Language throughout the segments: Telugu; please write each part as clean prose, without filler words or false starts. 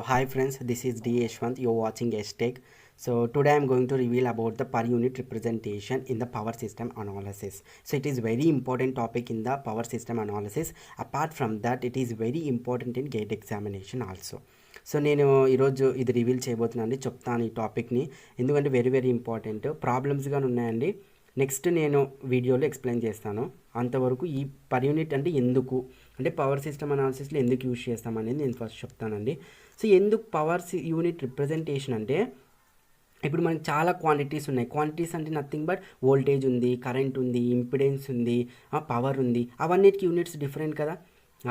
Hi friends, this is D. Yashwant. You're watching Tech. So today I'm going to reveal about the per unit representation in the power system analysis. So it is very important topic in the power system analysis. Apart from that, it is very important in gate examination also. So నేను ఈరోజు ఇది రివీల్ చేయబోతున్నాను, చెప్తాను ఈ టాపిక్ని, ఎందుకంటే వెరీ ఇంపార్టెంట్. ప్రాబ్లమ్స్గా ఉన్నాయండి. నెక్స్ట్ నేను వీడియోలో ఎక్స్ప్లెయిన్ చేస్తాను. అంతవరకు ఈ పర్ యూనిట్ అంటే ఎందుకు, అంటే పవర్ సిస్టమ్ అనాలిసిస్లో ఎందుకు యూజ్ చేస్తామనేది నేను ఫస్ట్ చెప్తానండి. సో ఎందుకు పవర్ యూనిట్ రిప్రజెంటేషన్ అంటే, ఇప్పుడు మనకి చాలా క్వాంటిటీస్ ఉన్నాయి. క్వాంటిటీస్ అంటే నథింగ్ బట్ వోల్టేజ్ ఉంది, కరెంట్ ఉంది, ఇంపిడెన్స్ ఉంది, పవర్ ఉంది. అవన్నిటికి యూనిట్స్ డిఫరెంట్ కదా.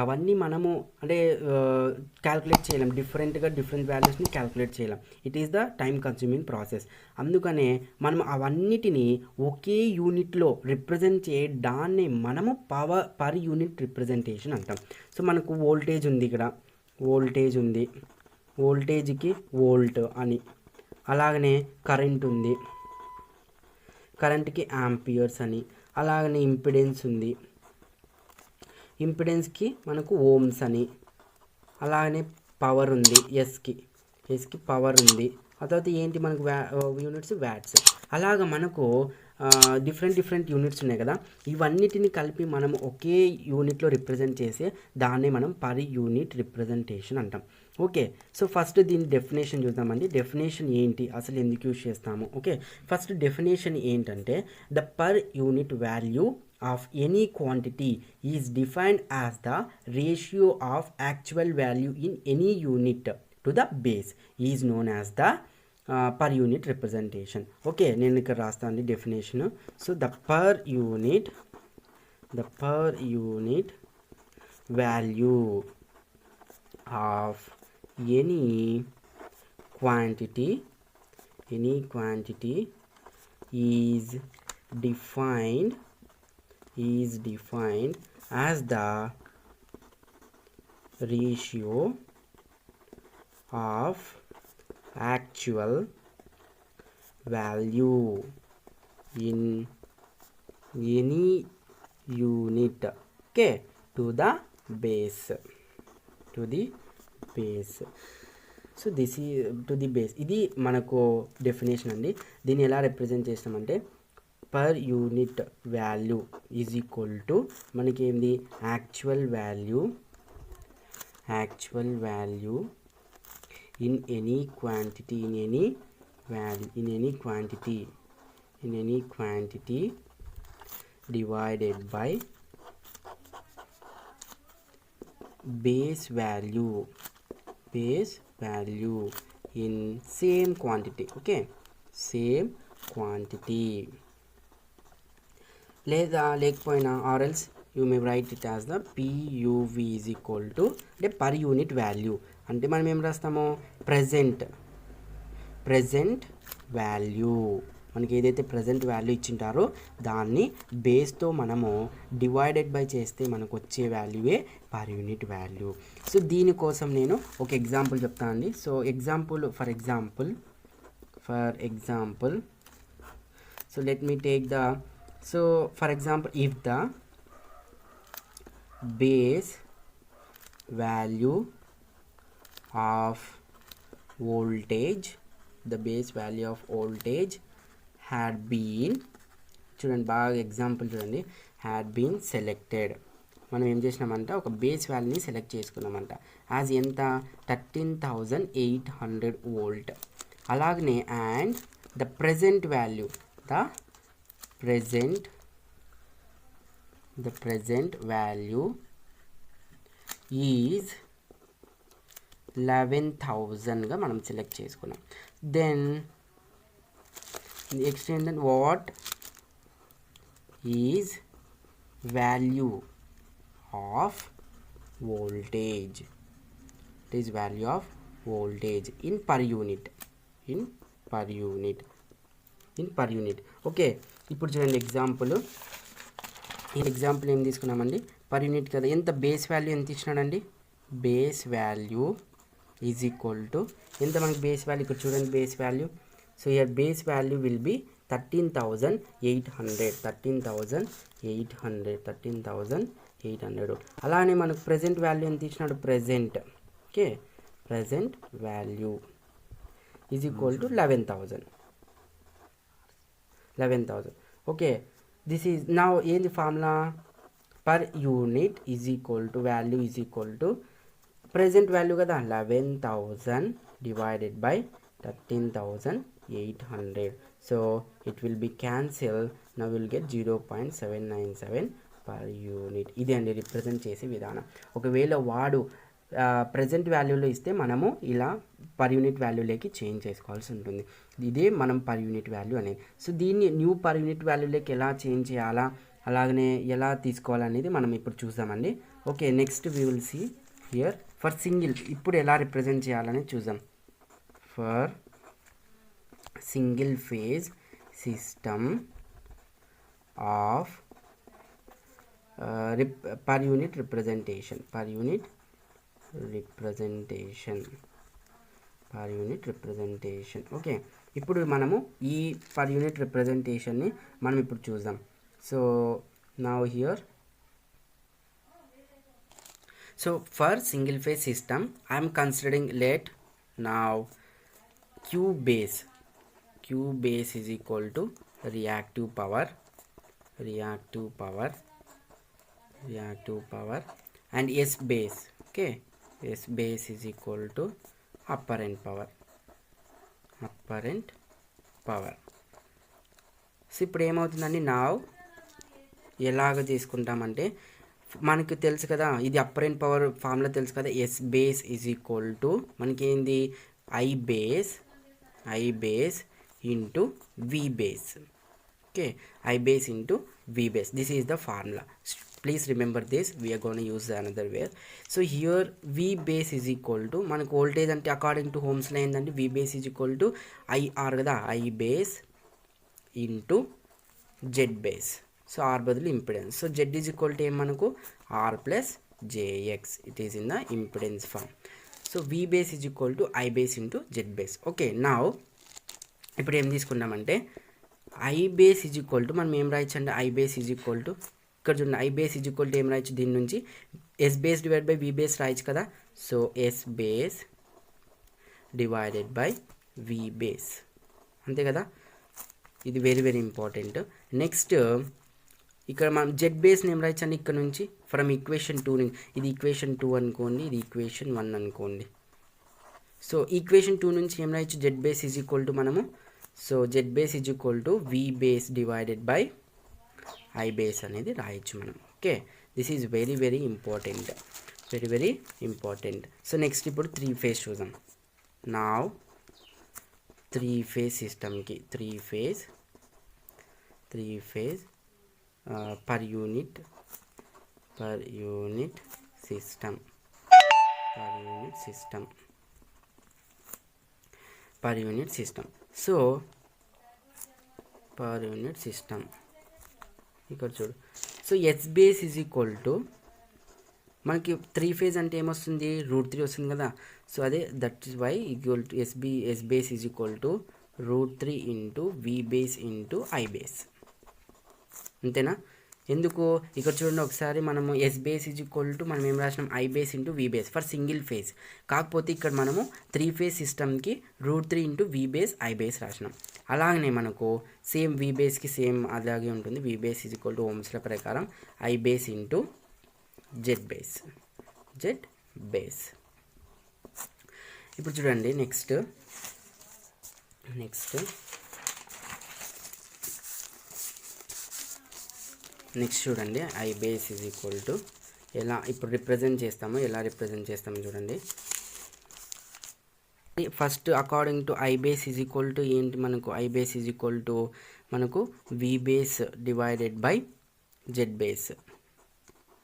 అవన్నీ మనము అంటే క్యాల్కులేట్ చేయలేం, డిఫరెంట్ వాల్యూస్ని క్యాల్కులేట్ చేయలేం. It is the time consuming process. అందుకనే మనం అవన్నిటిని ఒకే యూనిట్లో రిప్రజెంట్ చేయడాన్ని మనము పర్ యూనిట్ రిప్రజెంటేషన్ అంటాం. సో మనకు వోల్టేజ్ ఉంది, ఇక్కడ వోల్టేజ్ ఉంది, వోల్టేజ్కి వోల్ట్ అని. అలాగనే కరెంట్ ఉంది, కరెంట్కి యాంపియర్స్ అని. అలాగనే ఇంపిడెన్స్ ఉంది, ఇంపిడెన్స్కి మనకు ఓమ్స్ అని. అలాగనే పవర్ ఉంది, ఎస్కి పవర్ ఉంది. ఆ తర్వాత ఏంటి మనకు యూనిట్స్ వ్యాట్స్. అలాగ మనకు డిఫరెంట్ యూనిట్స్ ఉన్నాయి కదా. ఇవన్నిటిని కలిపి మనం ఒకే యూనిట్లో రిప్రజెంట్ చేసే దాన్ని మనం పర్ యూనిట్ రిప్రజెంటేషన్ అంటాం. ఓకే, సో ఫస్ట్ దీని డెఫినేషన్ చూద్దామండి. డెఫినేషన్ ఏంటి, అసలు ఎందుకు యూజ్ చేస్తాము. ఓకే, ఫస్ట్ డెఫినేషన్ ఏంటంటే, the per unit value of any quantity is defined as the ratio of actual value in any unit to the base is known as the per unit representation. Okay, నేను ఇక్కడ రాస్తాను definition. So the per unit value of any quantity is defined as the ratio of actual value in any unit, okay, to the base. So this ఈ టు ది బేస్. ఇది మనకు డెఫినేషన్ అండి. దీన్ని ఎలా రిప్రజెంట్ చేస్తామంటే, per unit value is equal to మనకి ఏంది, actual value in any quantity divided by base value in same quantity. Okay, same quantity. లేకపోయినా or else you may right it as the PUV is equal to, అంటే పర్ యూనిట్ వాల్యూ అంటే మనం ఏం రాస్తామో, ప్రజెంట్ వాల్యూ. మనకి ఏదైతే ప్రజెంట్ వాల్యూ ఇచ్చింటారో దాన్ని బేస్తో మనము డివైడెడ్ బై చేస్తే మనకు వచ్చే వాల్యూయే పర్ యూనిట్ వాల్యూ. సో దీనికోసం నేను ఒక ఎగ్జాంపుల్ చెప్తాను అండి. So for example so let me take the, so for example, if the base value of voltage had been, చూడండి బాగా ఎగ్జాంపుల్ చూడండి, హ్యాడ్ బీన్ సెలెక్టెడ్. మనం ఏం చేసినామంట, ఒక బేస్ వాల్యూని సెలెక్ట్ చేసుకున్నామంట. యాజ్ ఎంత, 13,800 వోల్ట్. అలాగనే and the present value is 11,000గా మనం సెలెక్ట్ చేసుకున్నాం. దెన్ నెక్స్ట్ ఏంటంటే, what is value of voltage, in per unit. Okay, ఇప్పుడు చూడండి ఎగ్జాంపుల్ ఏం తీసుకున్నామండి, పర్ యూనిట్ కదా. ఎంత బేస్ వాల్యూ ఎంత ఇచ్చినాడండి, base value is equal to ఎంత మనకి బేస్ వాల్యూ, ఇక్కడ చూడండి base value. So here base value will be 13,800. అలానే మనకు ప్రజెంట్ వాల్యూ ఎంత ఇచ్చినాడు, okay present value is equal to 11,000. Okay, this is now in the formula per unit is equal to value is equal to present value kada 11,000 divided by 13,800. So it will be cancel. Now we'll get 0.797 per unit. ఇది అండి రిప్రజెంట్ చేసే విధానం. ఒకవేళ వాడు ప్రజెంట్ వాల్యూలో ఇస్తే మనము ఇలా పర్ యూనిట్ వాల్యూలోకి చేంజ్ చేసుకోవాల్సి ఉంటుంది. ఇదే మనం పర్ యూనిట్ వాల్యూ అనేది. సో దీన్ని న్యూ పర్ యూనిట్ వాల్యూలోకి ఎలా చేంజ్ చేయాలా, అలాగనే ఎలా తీసుకోవాలనేది మనం ఇప్పుడు చూద్దామండి. Okay, next we will see here for single. ఇప్పుడు ఎలా రిప్రజెంట్ చేయాలని చూద్దాం. For single phase system of per unit representation. Okay, ఇప్పుడు మనము ఈ పర్ యూనిట్ రిప్రజెంటేషన్ని మనం ఇప్పుడు చూద్దాం. So now here, so for single phase system I'm considering let now Q base is equal to reactive power and S base. Okay, S base is equal to apparent power. So ఇప్పుడు ఏమవుతుందండి, నా ఎలాగ తీసుకుంటామంటే మనకు తెలుసు కదా, ఇది అప్పరెంట్ పవర్ ఫార్ములా తెలుసు కదా. S base is equal to మనకి ఏంది I base into V base. Okay, I base into V base. This is the formula. Please remember this. We are gonna use another way. So here V base is equal to మనకు వోల్టేజ్ అంటే అకార్డింగ్ టు హోమ్స్లో ఏంటంటే V base is equal to IR కదా, I base into Z base. So R బదులు impedance. So Z is equal to ఏం మనకు R plus JX. It is in the impedance form. So V base is equal to I base into Z base. Okay, నా ఇప్పుడు ఏం తీసుకున్నామంటే I base is equal to మనం ఏం రాయొచ్చు అంటే I base is equal to ఇక్కడ చూడండి, I base is equal to ఏం రాయొచ్చు, దీని నుంచి S base divide by V base రాయొచ్చు కదా. So S base divided by V base, అంతే కదా. ఇది వెరీ వెరీ ఇంపార్టెంట్. నెక్స్ట్ ఇక్కడ మనం జెడ్ బేస్ని ఏం రాయొచ్చు అండి, ఇక్కడ నుంచి ఫ్రమ్ ఈక్వేషన్ 2 నుంచి, ఇది ఈక్వేషన్ 2 అనుకోండి, ఇది ఈక్వేషన్ 1 అనుకోండి. సో ఈక్వేషన్ 2 నుంచి ఏం రాయొచ్చు, Z base is equal to మనము, so Z base is equal to V base divided by I base అనేది రాయొచ్చు మనం. Okay, this is very very important. So next ఇప్పుడు 3 ఫేజ్ చూద్దాం. నా 3 ఫేజ్ సిస్టమ్కి 3 phase per unit system. So per unit system ఇక్కడ చూడు. So S base is equal to మనకి 3 ఫేజ్ అంటే ఏమొస్తుంది, √3 వస్తుంది కదా. సో అదే that is Y equal to S base is equal to √3 into V base into I base. అంతేనా? ఎందుకు ఇక్కడ చూడండి ఒకసారి, మనము S base is equal to మనం ఏం రాసినాం, I base into V base for single phase. కాకపోతే ఇక్కడ మనము 3 ఫేజ్ సిస్టమ్కి √3 into V base I base రాసినాం. అలాగనే మనకు సేమ్ వి బేస్కి సేమ్ అలాగే ఉంటుంది. V base is equal to ఓమ్స్ల ప్రకారం I base into Z base. ఇప్పుడు చూడండి నెక్స్ట్ చూడండి, I base is equal to ఎలా ఇప్పుడు రిప్రజెంట్ చేస్తామో చూడండి. First according to I base is equal to ఏంటి మనకు, I base is equal to మనకు V base divided by Z base,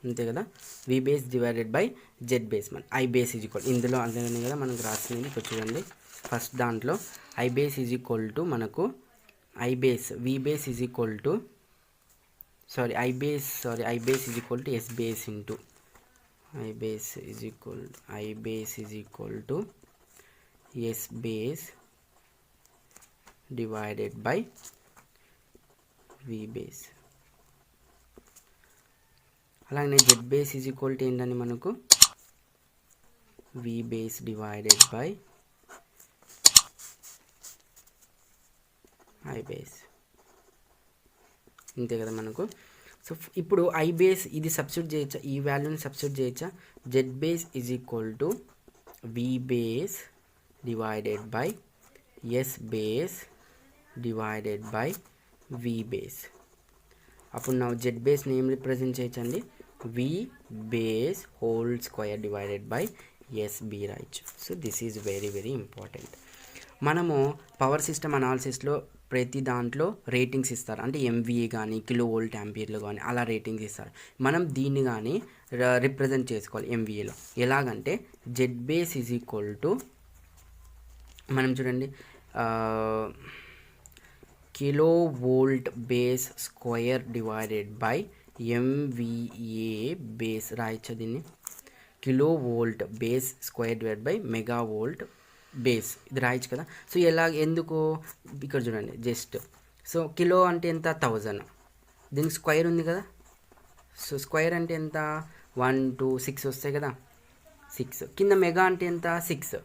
అంతే కదా. V base divided by Z base. మన ఐ బేస్ ఈజ్ ఈక్వల్ ఇందులో అందులోనే కదా మనకు రాసింది. ఇప్పుడు చూడండి ఫస్ట్ దాంట్లో I base is equal to మనకు V base is equal to I base is equal to S base into I base is equal to S base divided by V base. అలాగే Z base is equal to ఏంటని మనకు V base divided by I base. ఇంతే కదా మనకు. సో ఇప్పుడు I base ఇది సబ్స్టిట్యూట్ చేయొచ్చా, ఈ వాల్యూని సబ్స్టిట్యూట్ చేయొచ్చా. Z base is equal to V base divided by S base divided by V base. అప్పుడు నా Z base నేమ్ రిప్రజెంట్ చేయొచ్చండి, V base whole square divided by SB రాయొచ్చు. So this is very very important. మనము పవర్ సిస్టమ్ అనాలిసిస్లో ప్రతి దాంట్లో రేటింగ్స్ ఇస్తారు, అంటే ఎంవీఏ కానీ కిలో వోల్ట్ యాంపీర్లు కానీ అలా రేటింగ్స్ ఇస్తారు. మనం దీన్ని కానీ రిప్రజెంట్ చేసుకోవాలి ఎంవీఏలో. ఎలాగంటే Z base is equal to, మనం చూడండి, kilo volt base square divided by MVA base రాయొచ్చు. దీన్ని kilo volt base square divide by mega volt base, ఇది రాయొచ్చు కదా. సో ఎలా, ఎందుకు, ఇక్కడ చూడండి జస్ట్. సో కిలో అంటే ఎంత, 1000, దీనికి స్క్వేర్ ఉంది కదా. సో స్క్వేర్ అంటే ఎంత, 1 2 6 వస్తాయి కదా, 6. కింద మెగా అంటే ఎంత, 6.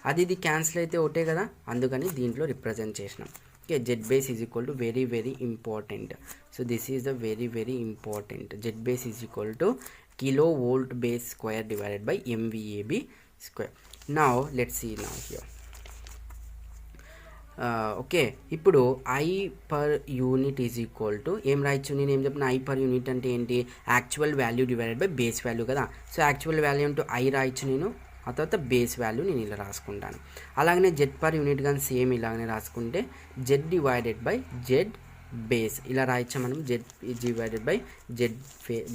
అది ఇది క్యాన్సిల్ అయితే ఒకటే కదా, అందుకని దీంట్లో రిప్రజెంట్ చేసినాం. Okay, Z base is equal to very very important. So this is the very very important. Z base is equal to kilo volt base square divided by MVAB square. Now let's see now here. Okay, ఇప్పుడు I per unit is equal to ఏం రాయొచ్చు, నేను ఏం చెప్పిన, ఐ పర్ యూనిట్ అంటే ఏంటి, actual value divided by base value కదా. సో యాక్చువల్ వాల్యూ అంటూ ఐ రాయొచ్చు నేను, ఆ తర్వాత బేస్ వాల్యూ నేను ఇలా రాసుకుంటాను. అలాగనే జెడ్ పర్ యూనిట్ కానీ సేమ్ ఇలాగనే రాసుకుంటే Z divided by Z base ఇలా రాయొచ్చు మనం. Z divided by Z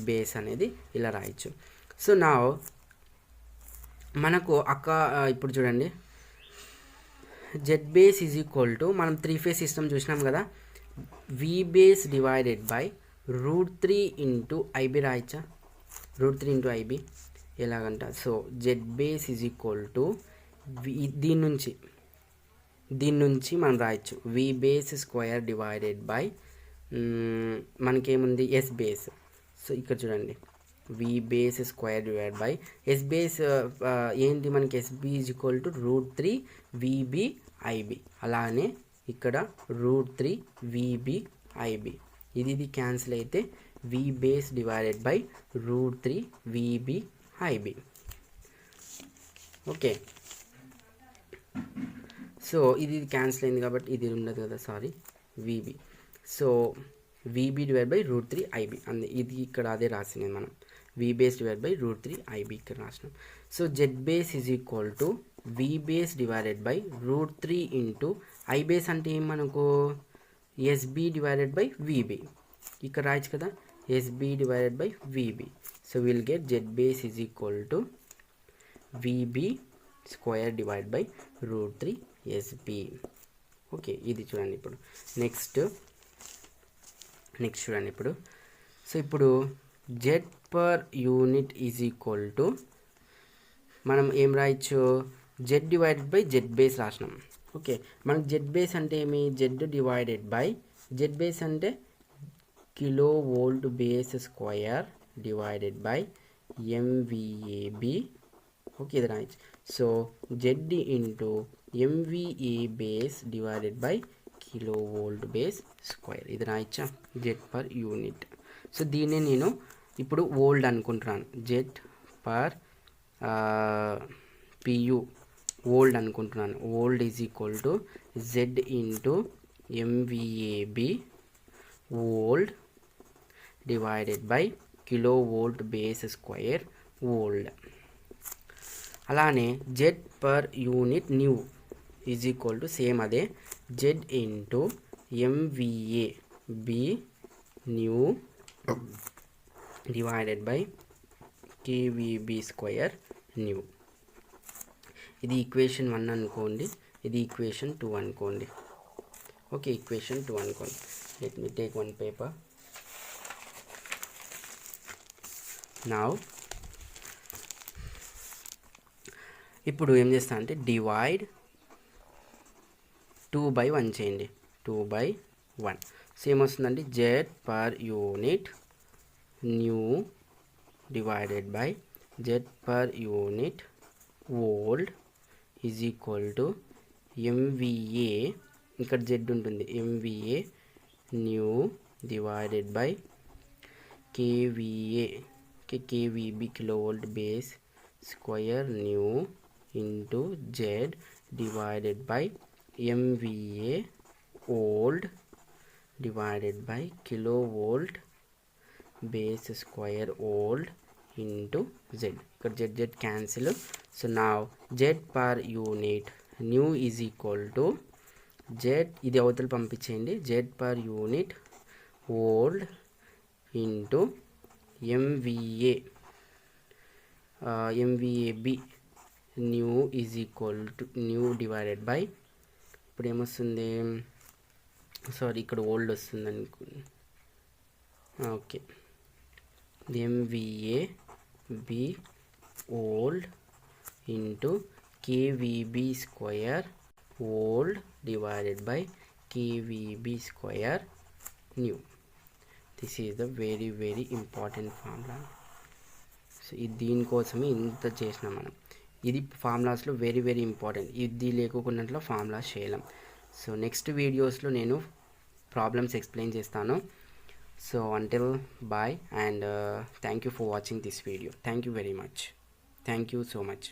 base అనేది ఇలా రాయొచ్చు. సో నా మనకు ఇప్పుడు చూడండి, Z base is equal to, మనం 3 ఫేజ్ సిస్టమ్ చూసినాం కదా, V base divided by √3 into IB రాయచ్చా, √3 ఇంటూ ఐబి ఎలాగంట. So Z base is equal to దీని నుంచి మనం రాయొచ్చు V base square divided by మనకేముంది S base. So ఇక్కడ చూడండి, V base square divide by S base ఏంటి మనకి, SB is equal to √3 VB IB. అలానే ఇక్కడ √3 విబి ఐబి, ఇది క్యాన్సిల్ అయితే V base divided by √3 VB IB. Okay, so ఇది క్యాన్సిల్ అయింది కాబట్టి ఇది ఉండదు కదా, sorry, VB. So VB divide by √3 IB అంది, ఇది ఇక్కడ అదే రాసినాం మనం, V base divide by √3 IB ఇక్కడ రాసినాం. So Z base is equal to V base divided by √3 into I base అంటే ఏం మనకు, ఎస్బి డివైడెడ్ బై విబి, ఇక్కడ రాయొచ్చు కదా, SB divided by VB. So will get Z base is equal to VB square divide by √3 SB. Okay, ఇది చూడండి. ఇప్పుడు నెక్స్ట్ చూడండి ఇప్పుడు. సో ఇప్పుడు Z per unit is equal to, మనం ఏం రాయొచ్చు, Z divided by Z base రాసినాం. ఓకే, మనకు జెడ్ బేస్ అంటే ఏమి, Z divided by Z base అంటే kilo volt base square divided by MVAB. Okay, ఇది రాయొచ్చు. So Z into MVA base divided by kilo volt base square, ఇది రాయొచ్చా, జెడ్ పర్ యూనిట్. సో దీన్ని నేను ఇప్పుడు వోల్ట్ అనుకుంటున్నాను, జెడ్ పర్ పియు వోల్ట్ అనుకుంటున్నాను. Volt is equal to Z into MVAB volt divided by kilo volt base square volt. అలానే Z per unit new is equal to same అదే, Z into MVA B new divided by KVB square new. ఇది ఈక్వేషన్ 1 అనుకోండి, ఇది ఈక్వేషన్ 2 అనుకోండి. ఓకే, ఈక్వేషన్ 2 అనుకోండి. Let me take one paper. Now ఇప్పుడు ఏం చేస్తా అంటే డివైడ్ 2/1 చేయండి, 2/1. సో ఏమొస్తుందండి, Z per unit new divided by Z per unit old is equal to MVA, ఇక్కడ జెడ్ ఉంటుంది, MVA new divided by KVA KVB kilo volt base square new into Z divided by MVA old divided by kilovolt base square old into z. ఇక్కడ z cancel. So now z per unit new is equal to z, ఇది అవతల పంపించేయండి, z per unit old into MVA MVAB new is equal to new divided by, ఇప్పుడు ఏమొస్తుంది, సారీ ఇక్కడ ఓల్డ్ వస్తుంది అనుకోండి, okay, MVA B old into KVB square old divided by KVB square new. This is the very very important formula. So దీనికోసమే ఇంత చేసినాం మనం. ఇది ఫార్ములాస్లో వెరీ వెరీ ఇంపార్టెంట్. ఇది లేకుండా ఫార్ములాస్ చేయలేం. సో నెక్స్ట్ వీడియోస్లో నేను ప్రాబ్లమ్స్ ఎక్స్ప్లెయిన్ చేస్తాను. So until bye and thank you for watching this video. Thank you very much. Thank you so much.